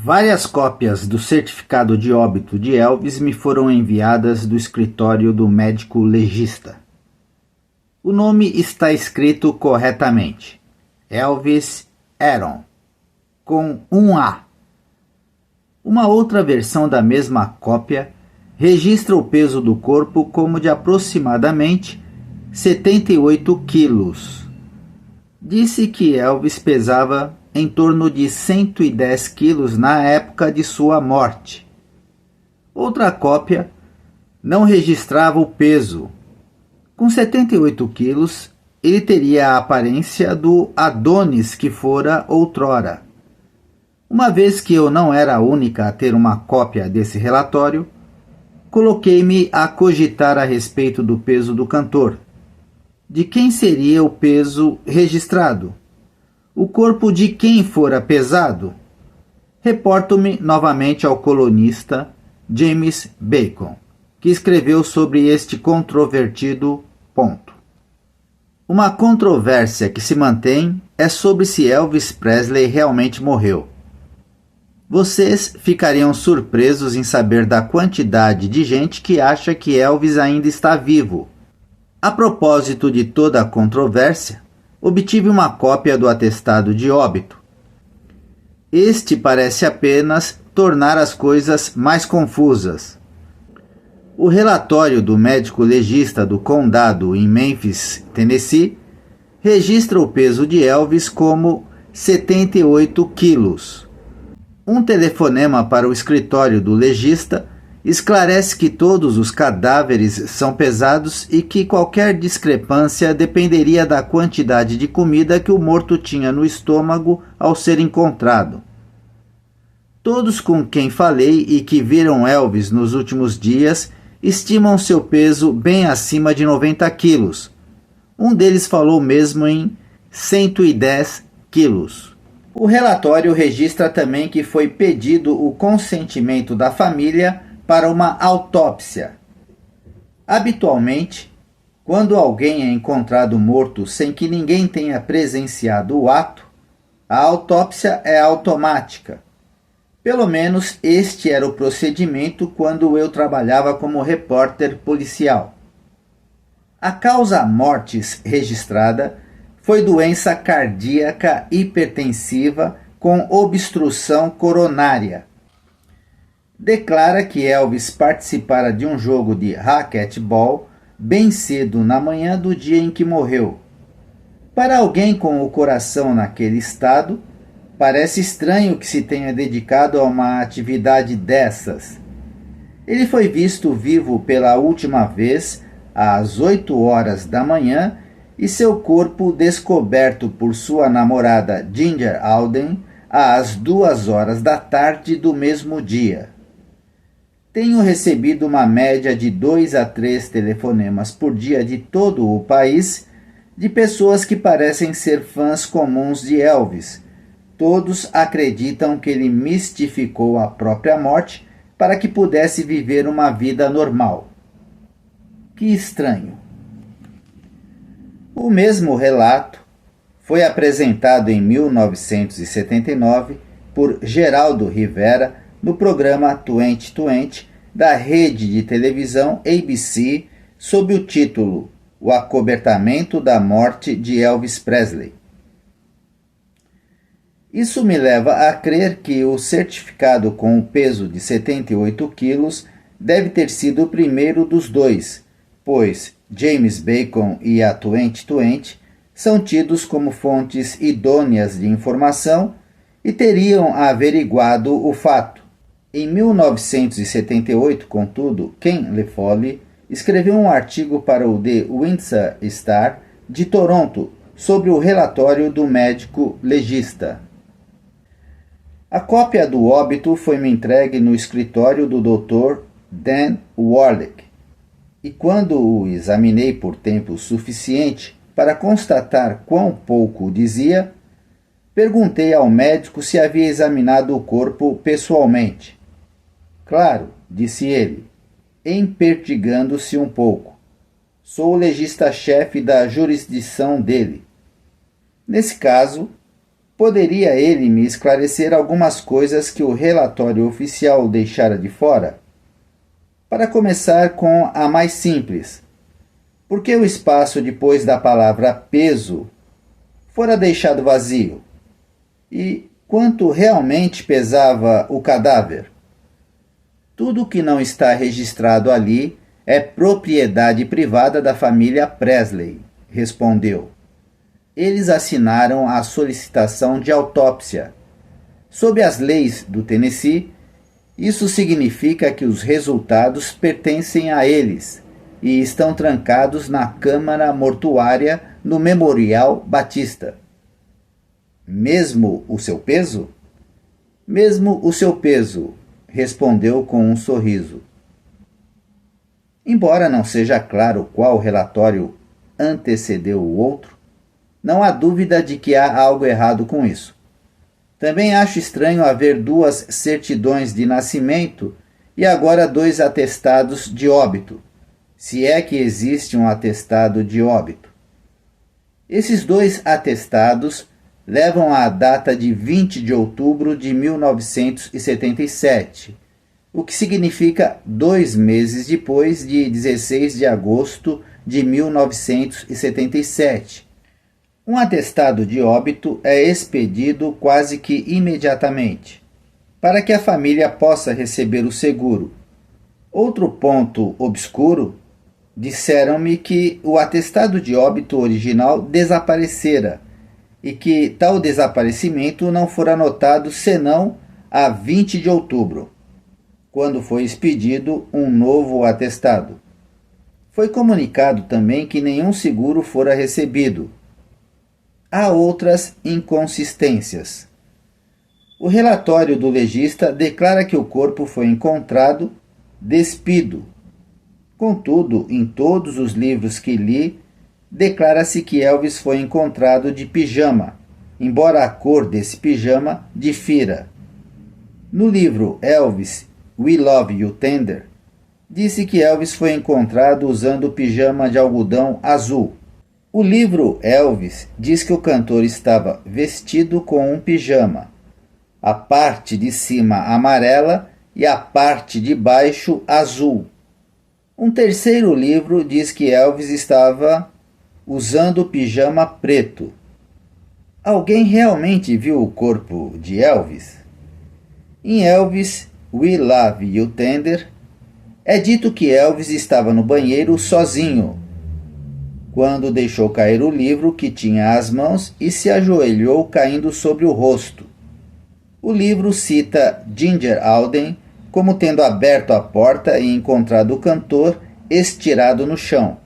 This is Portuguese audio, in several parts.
Várias cópias do certificado de óbito de Elvis me foram enviadas do escritório do médico legista. O nome está escrito corretamente: Elvis Aaron, com um A. Uma outra versão da mesma cópia registra o peso do corpo como de aproximadamente 78 quilos. Disse que Elvis pesava em torno de 110 quilos na época de sua morte. Outra cópia não registrava o peso. Com 78 quilos, ele teria a aparência do Adonis que fora outrora. Uma vez que eu não era a única a ter uma cópia desse relatório, coloquei-me a cogitar a respeito do peso do cantor. De quem seria o peso registrado? O corpo de quem fora pesado? Reporto-me novamente ao colunista James Bacon, que escreveu sobre este controvertido ponto. Uma controvérsia que se mantém é sobre se Elvis Presley realmente morreu. Vocês ficariam surpresos em saber da quantidade de gente que acha que Elvis ainda está vivo. A propósito de toda a controvérsia, obtive uma cópia do atestado de óbito. Este parece apenas tornar as coisas mais confusas. O relatório do médico legista do condado em Memphis, Tennessee, registra o peso de Elvis como 78 quilos. Um telefonema para o escritório do legista esclarece que todos os cadáveres são pesados e que qualquer discrepância dependeria da quantidade de comida que o morto tinha no estômago ao ser encontrado. Todos com quem falei e que viram Elvis nos últimos dias estimam seu peso bem acima de 90 quilos. Um deles falou mesmo em 110 quilos. O relatório registra também que foi pedido o consentimento da família para uma autópsia. Habitualmente, quando alguém é encontrado morto sem que ninguém tenha presenciado o ato, a autópsia é automática. Pelo menos este era o procedimento quando eu trabalhava como repórter policial. A causa mortis registrada foi doença cardíaca hipertensiva com obstrução coronária. Declara que Elvis participara de um jogo de racquetball bem cedo na manhã do dia em que morreu. Para alguém com o coração naquele estado, parece estranho que se tenha dedicado a uma atividade dessas. Ele foi visto vivo pela última vez às 8 horas da manhã e seu corpo descoberto por sua namorada Ginger Alden às 2 horas da tarde do mesmo dia. Tenho recebido uma média de 2 a 3 telefonemas por dia de todo o país de pessoas que parecem ser fãs comuns de Elvis. Todos acreditam que ele mistificou a própria morte para que pudesse viver uma vida normal. Que estranho. O mesmo relato foi apresentado em 1979 por Geraldo Rivera no programa 2020 da rede de televisão ABC sob o título O Acobertamento da Morte de Elvis Presley. Isso me leva a crer que o certificado com o peso de 78 quilos deve ter sido o primeiro dos dois, pois James Bacon e a 2020 são tidos como fontes idôneas de informação e teriam averiguado o fato. Em 1978, contudo, Ken Lefoli escreveu um artigo para o The Windsor Star de Toronto sobre o relatório do médico legista. A cópia do óbito foi-me entregue no escritório do Dr. Dan Warlick, e quando o examinei por tempo suficiente para constatar quão pouco dizia, perguntei ao médico se havia examinado o corpo pessoalmente. Claro, disse ele, empertigando-se um pouco. Sou o legista-chefe da jurisdição dele. Nesse caso, Poderia ele me esclarecer algumas coisas que o relatório oficial deixara de fora? Para começar com a mais simples, por que o espaço depois da palavra peso fora deixado vazio? E quanto realmente pesava o cadáver? Tudo que não está registrado ali é propriedade privada da família Presley, respondeu. Eles assinaram a solicitação de autópsia. Sob as leis do Tennessee, isso significa que os resultados pertencem a eles e estão trancados na câmara mortuária no Memorial Batista. Mesmo o seu peso? Mesmo o seu peso, respondeu com um sorriso. Embora não seja claro qual relatório antecedeu o outro, não há dúvida de que há algo errado com isso. Também acho estranho haver 2 certidões de nascimento e agora 2 atestados de óbito, se é que existe um atestado de óbito. Esses 2 atestados levam à data de 20 de outubro de 1977, o que significa 2 meses depois de 16 de agosto de 1977. Um atestado de óbito é expedido quase que imediatamente, para que a família possa receber o seguro. Outro ponto obscuro, disseram-me que o atestado de óbito original desaparecera e que tal desaparecimento não fora notado senão a 20 de outubro, quando foi expedido um novo atestado. Foi comunicado também que nenhum seguro fora recebido. Há outras inconsistências. O relatório do legista declara que o corpo foi encontrado despido. Contudo, em todos os livros que li, declara-se que Elvis foi encontrado de pijama, embora a cor desse pijama difira. No livro Elvis, We Love You Tender, disse que Elvis foi encontrado usando pijama de algodão azul. O livro Elvis diz que o cantor estava vestido com um pijama, a parte de cima amarela e a parte de baixo azul. Um terceiro livro diz que Elvis estava usando pijama preto. Alguém realmente viu o corpo de Elvis? Em Elvis, We Love You Tender, é dito que Elvis estava no banheiro sozinho, quando deixou cair o livro que tinha às mãos e se ajoelhou caindo sobre o rosto. O livro cita Ginger Alden como tendo aberto a porta e encontrado o cantor estirado no chão.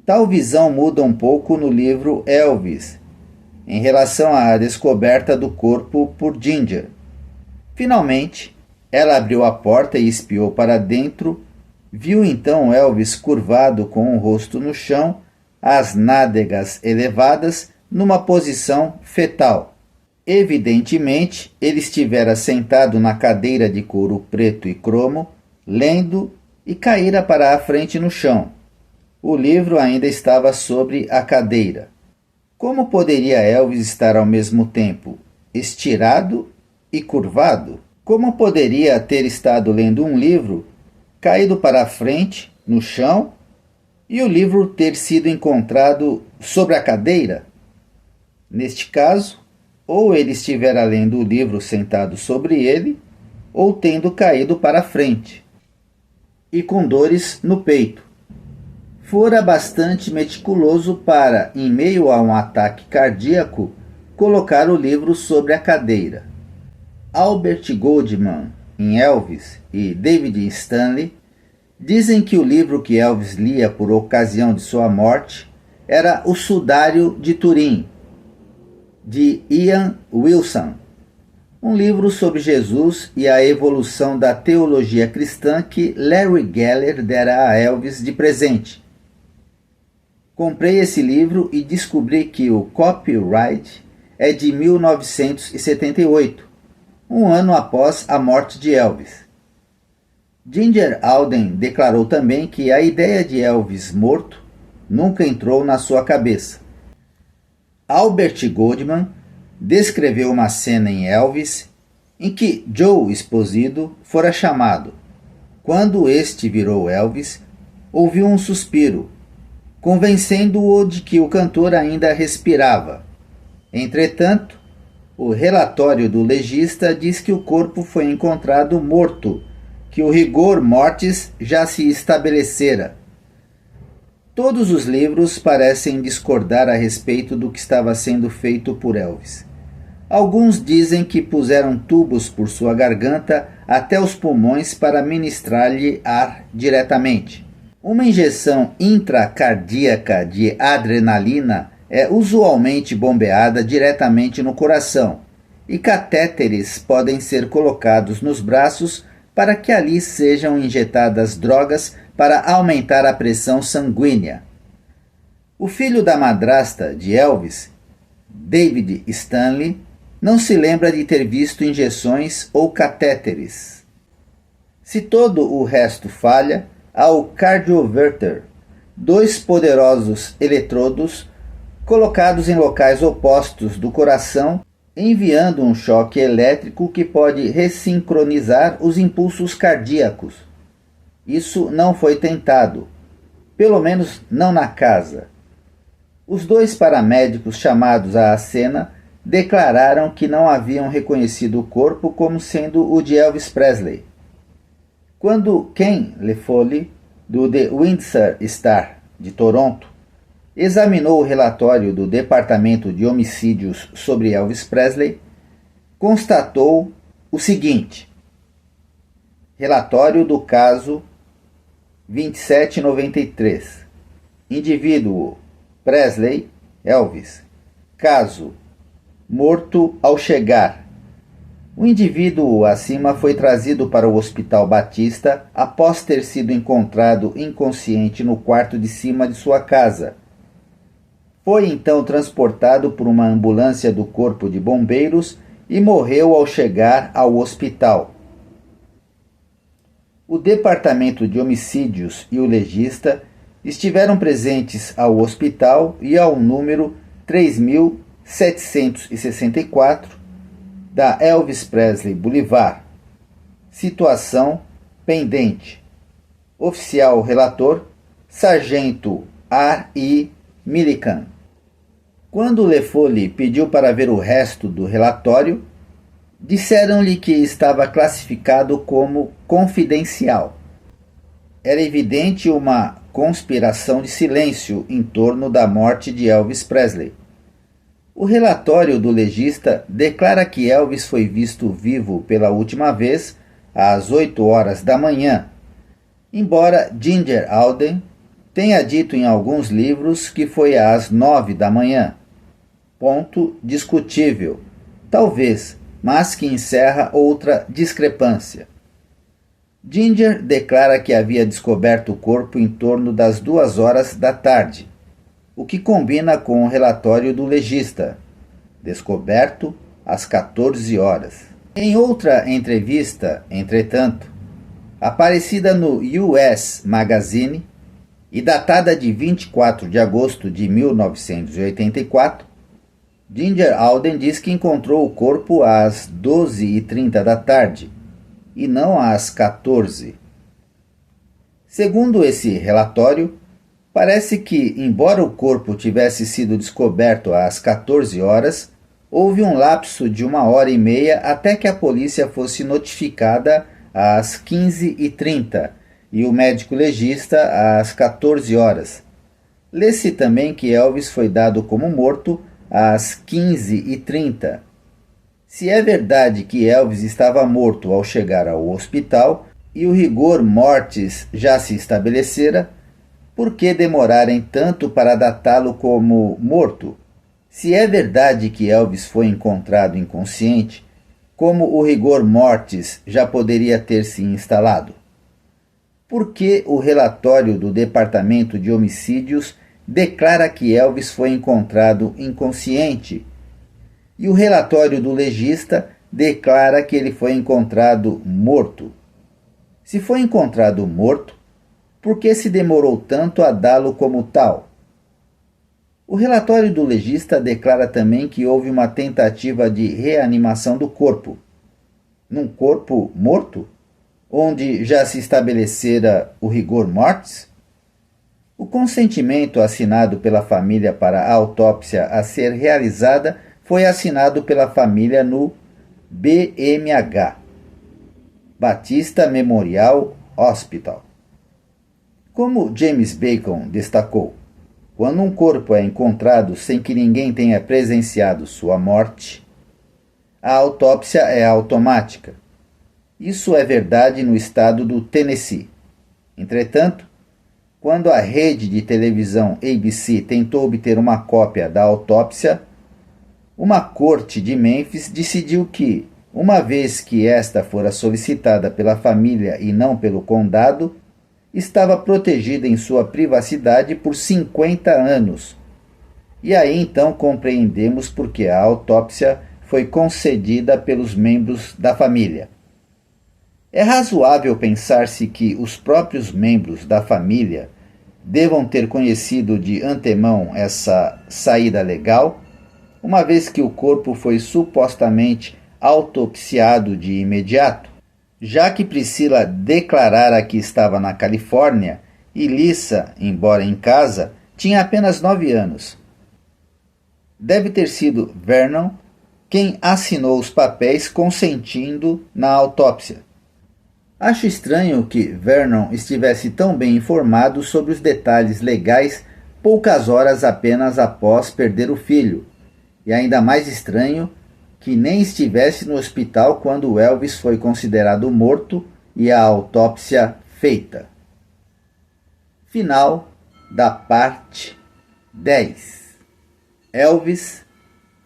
Tal visão muda um pouco no livro Elvis, em relação à descoberta do corpo por Ginger. Finalmente, ela abriu a porta e espiou para dentro. Viu então Elvis curvado com o rosto no chão, as nádegas elevadas, numa posição fetal. Evidentemente, ele estivera sentado na cadeira de couro preto e cromo, lendo, e caíra para a frente no chão. O livro ainda estava sobre a cadeira. Como poderia Elvis estar ao mesmo tempo estirado e curvado? Como poderia ter estado lendo um livro caído para a frente, no chão, e o livro ter sido encontrado sobre a cadeira? Neste caso, ou ele estivera lendo o livro sentado sobre ele, ou tendo caído para a frente, e com dores no peito. Fora bastante meticuloso para, em meio a um ataque cardíaco, colocar o livro sobre a cadeira. Albert Goldman, em Elvis, e David Stanley dizem que o livro que Elvis lia por ocasião de sua morte era O Sudário de Turim, de Ian Wilson, um livro sobre Jesus e a evolução da teologia cristã que Larry Geller dera a Elvis de presente. Comprei esse livro e descobri que o copyright é de 1978, um ano após a morte de Elvis. Ginger Alden declarou também que a ideia de Elvis morto nunca entrou na sua cabeça. Albert Goldman descreveu uma cena em Elvis em que Joe Esposito fora chamado. Quando este virou Elvis, ouviu um suspiro, convencendo-o de que o cantor ainda respirava. Entretanto, o relatório do legista diz que o corpo foi encontrado morto, que o rigor mortis já se estabelecera. Todos os livros parecem discordar a respeito do que estava sendo feito por Elvis. Alguns dizem que puseram tubos por sua garganta até os pulmões para ministrar-lhe ar diretamente. Uma injeção intracardíaca de adrenalina é usualmente bombeada diretamente no coração, e catéteres podem ser colocados nos braços para que ali sejam injetadas drogas para aumentar a pressão sanguínea. O filho da madrasta de Elvis, David Stanley, não se lembra de ter visto injeções ou catéteres. Se todo o resto falha, há o cardioverter, dois poderosos eletrodos colocados em locais opostos do coração, enviando um choque elétrico que pode ressincronizar os impulsos cardíacos. Isso não foi tentado, pelo menos não na casa. Os dois paramédicos chamados à cena declararam que não haviam reconhecido o corpo como sendo o de Elvis Presley. Quando Ken Lefoli, do The Windsor Star de Toronto, examinou o relatório do Departamento de Homicídios sobre Elvis Presley, constatou o seguinte: relatório do caso 2793. Indivíduo Presley, Elvis. Caso morto ao chegar. O indivíduo acima foi trazido para o Hospital Batista após ter sido encontrado inconsciente no quarto de cima de sua casa. Foi então transportado por uma ambulância do Corpo de Bombeiros e morreu ao chegar ao hospital. O Departamento de Homicídios e o legista estiveram presentes ao hospital e ao número 3764 da Elvis Presley Boulevard. Situação pendente. Oficial relator, Sargento R.I. Millikan. Quando Lefoli pediu para ver o resto do relatório, disseram-lhe que estava classificado como confidencial. Era evidente uma conspiração de silêncio em torno da morte de Elvis Presley. O relatório do legista declara que Elvis foi visto vivo pela última vez às 8 horas da manhã, embora Ginger Alden tenha dito em alguns livros que foi às 9 da manhã. Ponto discutível, talvez, mas que encerra outra discrepância. Ginger declara que havia descoberto o corpo em torno das 2 horas da tarde, o que combina com o relatório do legista, descoberto às 14 horas. Em outra entrevista, entretanto, aparecida no US Magazine e datada de 24 de agosto de 1984, Ginger Alden diz que encontrou o corpo às 12h30 da tarde, e não às 14. Segundo esse relatório, parece que, embora o corpo tivesse sido descoberto às 14 horas, houve um lapso de 1h30 até que a polícia fosse notificada às 15h30 e o médico legista às 14 horas. Lê-se também que Elvis foi dado como morto às 15h30. Se é verdade que Elvis estava morto ao chegar ao hospital e o rigor mortis já se estabelecera, por que demorarem tanto para datá-lo como morto? Se é verdade que Elvis foi encontrado inconsciente, como o rigor mortis já poderia ter se instalado? Por que o relatório do Departamento de Homicídios declara que Elvis foi encontrado inconsciente? E o relatório do legista declara que ele foi encontrado morto. Se foi encontrado morto, por que se demorou tanto a dá-lo como tal? O relatório do legista declara também que houve uma tentativa de reanimação do corpo, num corpo morto, onde já se estabelecera o rigor mortis. O consentimento assinado pela família para a autópsia a ser realizada foi assinado pela família no BMH, Batista Memorial Hospital. Como James Bacon destacou, quando um corpo é encontrado sem que ninguém tenha presenciado sua morte, a autópsia é automática. Isso é verdade no estado do Tennessee. Entretanto, quando a rede de televisão ABC tentou obter uma cópia da autópsia, uma corte de Memphis decidiu que, uma vez que esta fora solicitada pela família e não pelo condado, estava protegida em sua privacidade por 50 anos. E aí então compreendemos por que a autópsia foi concedida pelos membros da família. É razoável pensar-se que os próprios membros da família devam ter conhecido de antemão essa saída legal, uma vez que o corpo foi supostamente autopsiado de imediato, já que Priscila declarara que estava na Califórnia e Lisa, embora em casa, tinha apenas 9 anos. Deve ter sido Vernon quem assinou os papéis consentindo na autópsia. Acho estranho que Vernon estivesse tão bem informado sobre os detalhes legais poucas horas apenas após perder o filho, e ainda mais estranho que nem estivesse no hospital quando Elvis foi considerado morto e a autópsia feita. Final da parte 10. Elvis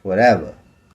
Forever.